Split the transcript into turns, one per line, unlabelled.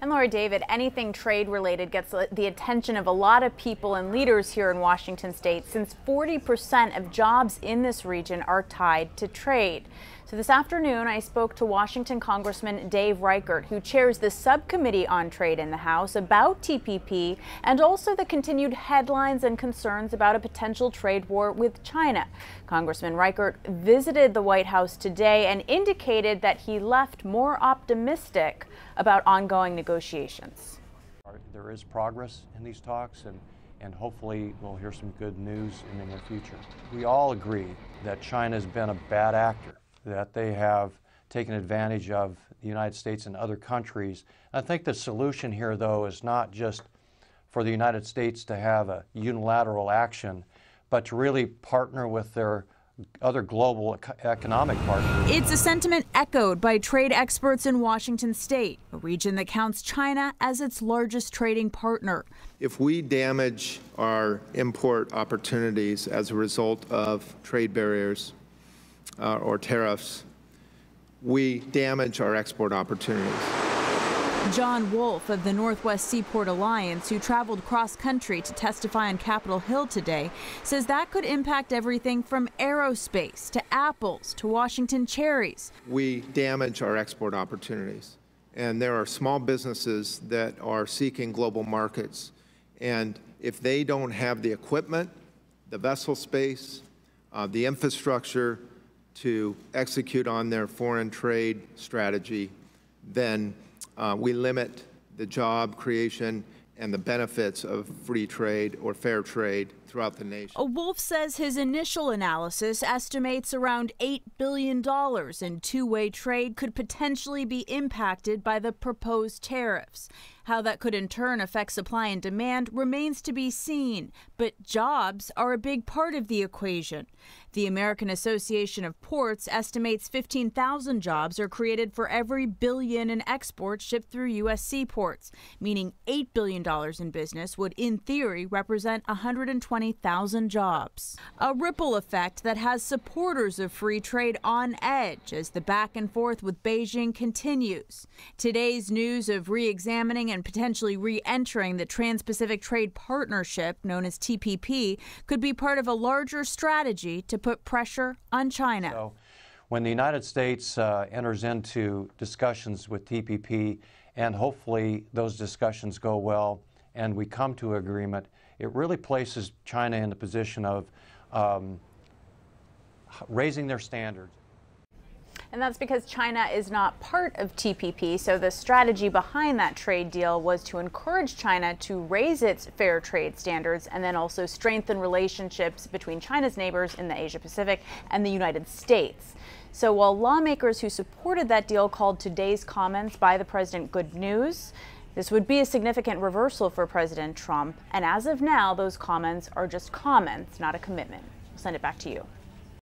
And Laura, David, anything trade related gets the attention of a lot of people and leaders here in Washington state, since 40% of jobs in this region are tied to trade. So this afternoon, I spoke to Washington Congressman Dave Reichert, who chairs the subcommittee on trade in the House, about TPP and also the continued headlines and concerns about a potential trade war with China. Congressman Reichert visited the White House today and indicated that he left more optimistic about ongoing negotiations.
There is progress in these talks, and hopefully we'll hear some good news in the near future. We all agree that China has been a bad actor, that they have taken advantage of the United States and other countries. I think the solution here, though, is not just for the United States to have a unilateral action, but to really partner with their other global economic partners.
It's a sentiment echoed by trade experts in Washington state, a region that counts China as its largest trading partner.
If we damage our import opportunities as a result of trade barriers or tariffs, we damage our export opportunities.
John Wolf of the Northwest Seaport Alliance, who traveled cross-country to testify on Capitol Hill today, says that could impact everything from aerospace to apples to Washington cherries.
We damage our export opportunities, and there are small businesses that are seeking global markets, and if they don't have the equipment, the vessel space, the infrastructure to execute on their foreign trade strategy, then we limit the job creation and the benefits of free trade or fair trade throughout the nation.
Wolf says his initial analysis estimates around $8 billion in two-way trade could potentially be impacted by the proposed tariffs. How that could in turn affect supply and demand remains to be seen, but jobs are a big part of the equation. The American Association of Ports estimates 15,000 jobs are created for every billion in exports shipped through U.S. seaports, meaning $8 billion in business would, in theory, represent 120,000 jobs. A ripple effect that has supporters of free trade on edge as the back and forth with Beijing continues. Today's news of re-examining and potentially re-entering the Trans-Pacific Trade Partnership, known as TPP, could be part of a larger strategy to put pressure on China.
So, when the United States enters into discussions with TPP, and hopefully those discussions go well and we come to an agreement, it really places China in the position of raising their standards.
And that's because China is not part of TPP, so the strategy behind that trade deal was to encourage China to raise its fair trade standards and then also strengthen relationships between China's neighbors in the Asia Pacific and the United States. So while lawmakers who supported that deal called today's comments by the president good news, this would be a significant reversal for President Trump. And as of now, those comments are just comments, not a commitment. I'll send it back to you.